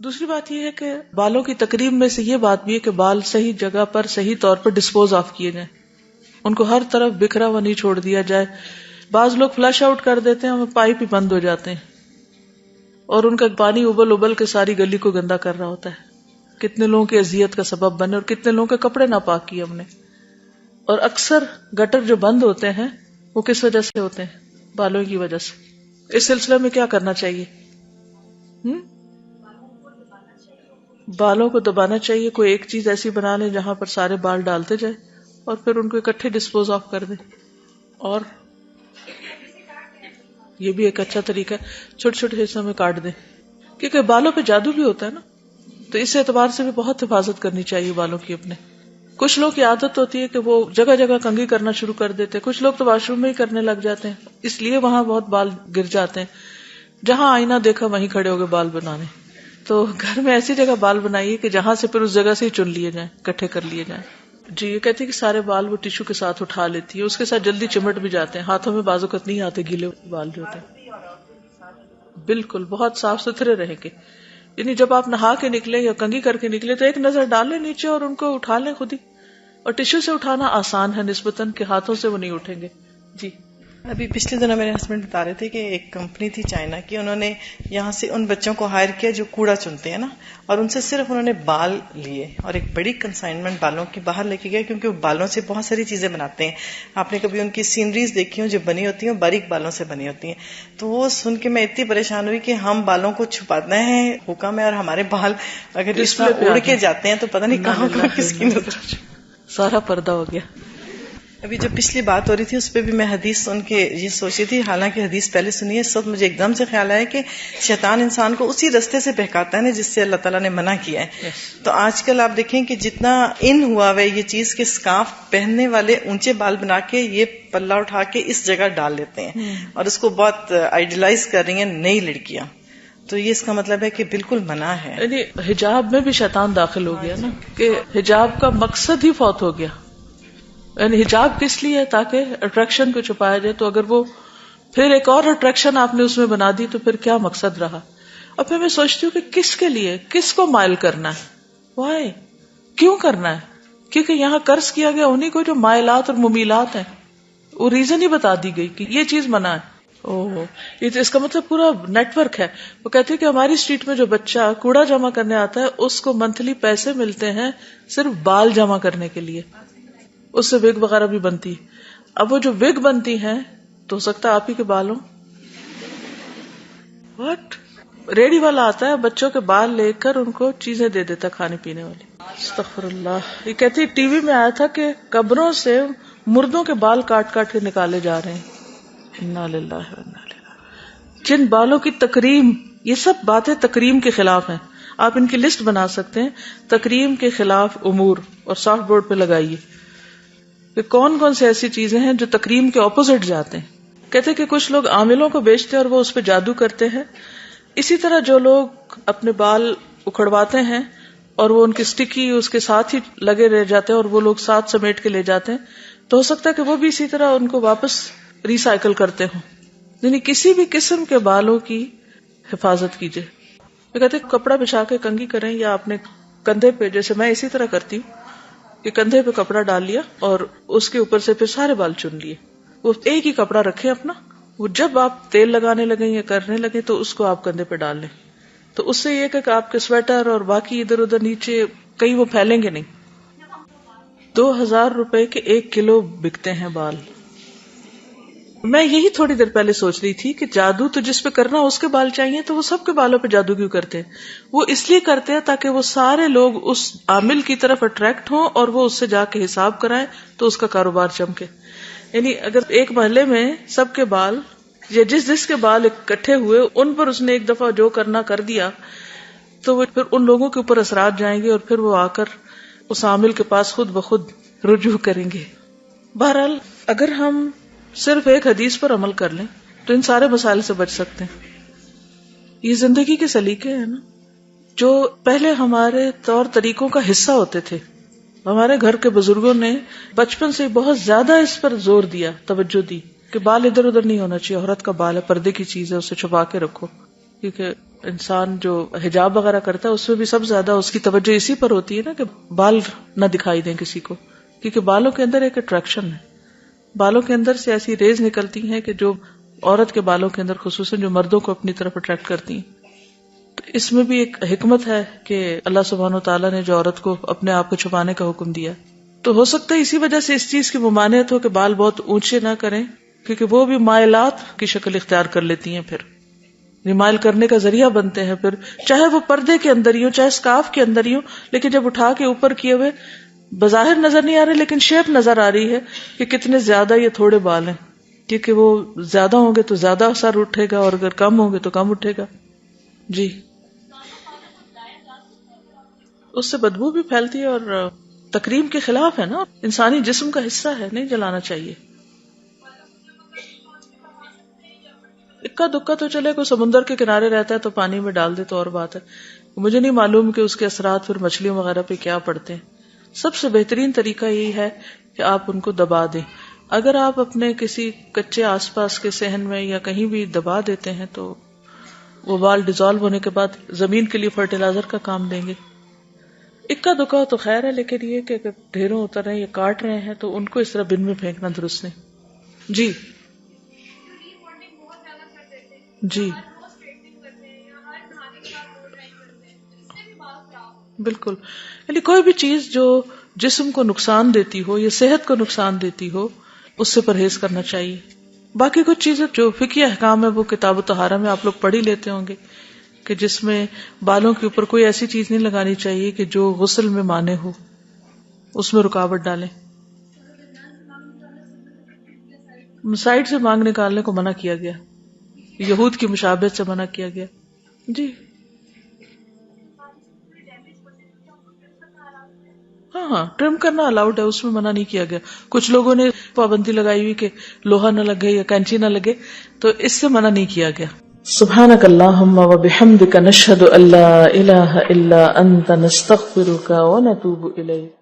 دوسری بات یہ ہے کہ بالوں کی تقریب میں سے یہ بات بھی ہے کہ بال صحیح جگہ پر صحیح طور پر ڈسپوز آف کیے جائیں، ان کو ہر طرف بکھرا ہوا نہیں چھوڑ دیا جائے. بعض لوگ فلش آؤٹ کر دیتے ہیں، وہ پائپ ہی بند ہو جاتے ہیں اور ان کا پانی ابل ابل کے ساری گلی کو گندا کر رہا ہوتا ہے. کتنے لوگوں کی اذیت کا سبب بنے اور کتنے لوگوں کے کپڑے ناپاک کیے ہم نے. اور اکثر گٹر جو بند ہوتے ہیں وہ کس وجہ سے ہوتے ہیں؟ بالوں کی وجہ سے. اس سلسلے میں کیا کرنا چاہیے؟ بالوں کو دبانا چاہیے. کوئی ایک چیز ایسی بنا لیں جہاں پر سارے بال ڈالتے جائیں اور پھر ان کو اکٹھے ڈسپوز آف کر دیں. اور یہ بھی ایک اچھا طریقہ ہے، چھوٹے چھوٹے حصوں میں کاٹ دیں، کیونکہ بالوں پہ جادو بھی ہوتا ہے نا، تو اس اعتبار سے بھی بہت حفاظت کرنی چاہیے بالوں کی اپنے. کچھ لوگ کی عادت ہوتی ہے کہ وہ جگہ جگہ کنگھی کرنا شروع کر دیتے ہیں، کچھ لوگ تو واش روم میں ہی کرنے لگ جاتے ہیں، اس لیے وہاں بہت بال گر جاتے ہیں. جہاں آئینہ دیکھا وہیں کھڑے ہو گئے بال بنانے. تو گھر میں ایسی جگہ بال بنائیے کہ جہاں سے پھر اس جگہ سے ہی چن لیے جائیں، اکٹھے کر لیے جائیں. جی یہ کہتی ہے کہ سارے بال وہ ٹیشو کے ساتھ اٹھا لیتی ہے، اس کے ساتھ جلدی چمٹ بھی جاتے ہیں، ہاتھوں میں بازو اوقات نہیں آتے گیلے بال جو ہوتے ہیں. بالکل بہت صاف ستھرے رہیں گے. یعنی جب آپ نہا کے نکلے یا کنگھی کر کے نکلے تو ایک نظر ڈال لیں نیچے اور ان کو اٹھا لیں خود ہی. اور ٹیشو سے اٹھانا آسان ہے نسبتاً کہ ہاتھوں سے وہ نہیں اٹھیں گے. جی ابھی پچھلے دنوں میرے ہسبینڈ بتا رہے تھے کہ ایک کمپنی تھی چائنا کی، انہوں نے یہاں سے ان بچوں کو ہائر کیا جو کوڑا چنتے ہیں نا، اور ان سے صرف انہوں نے بال لیے اور ایک بڑی کنسائنمنٹ بالوں کی باہر لے کے گئے، کیونکہ وہ بالوں سے بہت ساری چیزیں بناتے ہیں. آپ نے کبھی ان کی سینریز دیکھی ہوں جو بنی ہوتی ہیں باریک بالوں سے بنی ہوتی ہیں. تو وہ سن کے میں اتنی پریشان ہوئی کہ ہم بالوں کو چھپاتے ہیں حکم ہے، اور ہمارے بال اگر اس طرح اڑ کے جاتے ہیں تو پتہ نہیں کہاں کس کی نظر سارا پردہ ہو گیا. ابھی جو پچھلی بات ہو رہی تھی اس پہ بھی میں حدیث سن کے یہ سوچی تھی، حالانکہ حدیث پہلے سنی ہے، اس وقت مجھے ایک دم سے خیال آیا کہ شیطان انسان کو اسی رستے سے بہکاتا ہے نا جس سے اللہ تعالیٰ نے منع کیا ہے. تو آج کل آپ دیکھیں کہ جتنا ان ہوا ہے یہ چیز کہ سکارف پہننے والے اونچے بال بنا کے یہ پلہ اٹھا کے اس جگہ ڈال لیتے ہیں اور اس کو بہت آئیڈیلائز کر رہی ہیں نئی لڑکیاں. تو یہ اس کا مطلب ہے کہ بالکل منع ہے. یعنی حجاب میں بھی شیطان داخل ہو گیا نا، کہ حجاب کا مقصد ہی فوت ہو گیا. یعنی حجاب کس لیے ہے؟ تاکہ اٹریکشن کو چھپایا جائے. تو اگر وہ پھر ایک اور اٹریکشن آپ نے اس میں بنا دی تو پھر کیا مقصد رہا؟ اب پھر میں سوچتی ہوں کہ کس کے لیے، کس کو مائل کرنا ہے، وائی، کیوں کرنا ہے؟ کیونکہ یہاں قرض کیا گیا انہیں کو جو مائلات اور ممیلات ہیں. وہ ریزن ہی بتا دی گئی کہ یہ چیز منع ہے. یہ تو اس کا مطلب پورا نیٹ ورک ہے. وہ کہتے ہیں کہ ہماری اسٹریٹ میں جو بچہ کوڑا جمع کرنے آتا ہے اس کو منتھلی پیسے ملتے ہیں صرف بال جمع کرنے کے لیے، اس سے وگ وغیرہ بھی بنتی. اب وہ جو وگ بنتی ہیں تو ہو سکتا ہے آپ ہی کے بال ہوں. واٹ؟ ریڈی والا آتا ہے بچوں کے بال لے کر ان کو چیزیں دے دیتا کھانے پینے والی. استغفر اللہ. یہ کہتی ٹی وی میں آیا تھا کہ قبروں سے مردوں کے بال کاٹ کاٹ کے نکالے جا رہے ہیں. انا للہ و انا الیہ راجعون. جن بالوں کی تکریم، یہ سب باتیں تکریم کے خلاف ہیں. آپ ان کی لسٹ بنا سکتے ہیں، تکریم کے خلاف امور، اور سافٹ بورڈ پہ لگائیے کہ کون کون سی ایسی چیزیں ہیں جو تکریم کے اپوزٹ جاتے ہیں. کہتے کہ کچھ لوگ عاملوں کو بیچتے ہیں اور وہ اس پہ جادو کرتے ہیں. اسی طرح جو لوگ اپنے بال اکھڑواتے ہیں اور وہ ان کی سٹکی اس کے ساتھ ہی لگے رہ جاتے ہیں اور وہ لوگ ساتھ سمیٹ کے لے جاتے ہیں، تو ہو سکتا ہے کہ وہ بھی اسی طرح ان کو واپس ریسائیکل کرتے ہوں. یعنی کسی بھی قسم کے بالوں کی حفاظت کیجیے. وہ کہتے ہیں کپڑا بچھا کے کنگھی کریں یا اپنے کندھے پہ، جیسے میں اسی طرح کرتی ہوں کہ کندھے پہ کپڑا ڈال لیا اور اس کے اوپر سے پھر سارے بال چن لیے. وہ ایک ہی کپڑا رکھے اپنا، وہ جب آپ تیل لگانے لگیں یا کرنے لگے تو اس کو آپ کندھے پہ ڈال لیں. تو اس سے یہ کہ آپ کے سویٹر اور باقی ادھر ادھر نیچے کہیں وہ پھیلیں گے نہیں. 2000 روپے کے 1 کلو بکتے ہیں بال. میں یہی تھوڑی دیر پہلے سوچ رہی تھی کہ جادو تو جس پہ کرنا اس کے بال چاہیے، تو وہ سب کے بالوں پہ جادو کیوں کرتے ہیں؟ وہ اس لیے کرتے ہیں تاکہ وہ سارے لوگ اس عامل کی طرف اٹریکٹ ہوں اور وہ اس سے جا کے حساب کرائیں تو اس کا کاروبار چمکے. یعنی اگر ایک محلے میں سب کے بال یا جس کے بال اکٹھے ہوئے ان پر اس نے ایک دفعہ جو کرنا کر دیا تو وہ پھر ان لوگوں کے اوپر اثرات جائیں گے اور پھر وہ آ کر اس عامل کے پاس خود بخود رجوع کریں گے. بہرحال اگر ہم صرف ایک حدیث پر عمل کر لیں تو ان سارے مسائل سے بچ سکتے ہیں. یہ زندگی کے سلیقے ہیں نا جو پہلے ہمارے طور طریقوں کا حصہ ہوتے تھے. ہمارے گھر کے بزرگوں نے بچپن سے بہت زیادہ اس پر زور دیا، توجہ دی کہ بال ادھر ادھر نہیں ہونا چاہیے. عورت کا بال ہے، پردے کی چیز ہے، اسے چھپا کے رکھو. کیونکہ انسان جو حجاب وغیرہ کرتا ہے اس میں بھی سب سے زیادہ اس کی توجہ اسی پر ہوتی ہے نا کہ بال نہ دکھائی دیں کسی کو، کیونکہ بالوں کے اندر ایک اٹریکشن ہے، بالوں کے اندر سے ایسی ریز نکلتی ہیں کہ جو عورت کے بالوں کے اندر خصوصاً جو مردوں کو اپنی طرف اٹریکٹ کرتی ہیں. تو اس میں بھی ایک حکمت ہے کہ اللہ سبحانہ وتعالیٰ نے جو عورت کو اپنے آپ کو چھپانے کا حکم دیا، تو ہو سکتا ہے اسی وجہ سے اس چیز کی ممانعت ہو کہ بال بہت اونچے نہ کریں، کیونکہ وہ بھی مائلات کی شکل اختیار کر لیتی ہیں، پھر مائل کرنے کا ذریعہ بنتے ہیں، پھر چاہے وہ پردے کے اندر ہی ہو چاہے اسکارف کے اندر ہی ہو، لیکن جب اٹھا کے اوپر کیے ہوئے بظاہر نظر نہیں آ رہے لیکن شیپ نظر آ رہی ہے کہ کتنے زیادہ یہ تھوڑے بال ہیں، کیونکہ وہ زیادہ ہوں گے تو زیادہ اثر اٹھے گا اور اگر کم ہوں گے تو کم اٹھے گا. جی اس سے بدبو بھی پھیلتی ہے اور تکریم کے خلاف ہے نا، انسانی جسم کا حصہ ہے، نہیں جلانا چاہیے. اکا دکا تو چلے کوئی سمندر کے کنارے رہتا ہے تو پانی میں ڈال دے تو اور بات ہے، مجھے نہیں معلوم کہ اس کے اثرات پھر مچھلیوں وغیرہ پہ کیا پڑتے ہیں. سب سے بہترین طریقہ یہی ہے کہ آپ ان کو دبا دیں. اگر آپ اپنے کسی کچے آس پاس کے صحن میں یا کہیں بھی دبا دیتے ہیں تو وہ بال ڈیزالو ہونے کے بعد زمین کے لیے فرٹیلائزر کا کام دیں گے. اکا دکا تو خیر ہے، لیکن یہ کہ اگر ڈھیروں اتر رہے ہیں یا کاٹ رہے ہیں تو ان کو اس طرح بن میں پھینکنا درست نہیں. جی جی بالکل، یعنی کوئی بھی چیز جو جسم کو نقصان دیتی ہو یا صحت کو نقصان دیتی ہو اس سے پرہیز کرنا چاہیے. باقی کچھ چیزیں جو فقہی احکام ہے وہ کتاب طہارہ میں آپ لوگ پڑھ ہی لیتے ہوں گے کہ جس میں بالوں کے اوپر کوئی ایسی چیز نہیں لگانی چاہیے کہ جو غسل میں مانع ہو، اس میں رکاوٹ ڈالیں. سائڈ سے مانگ نکالنے کو منع کیا گیا، یہود کی مشابہت سے منع کیا گیا. جی ہاں ٹرم کرنا الاؤڈ ہے، اس میں منع نہیں کیا گیا. کچھ لوگوں نے پابندی لگائی ہوئی کہ لوہا نہ لگے یا کینچی نہ لگے، تو اس سے منع نہیں کیا گیا. سبحانک اللہم و بحمدک نشہد ان لا الہ الا انت نستغفرک و نتوب الیک.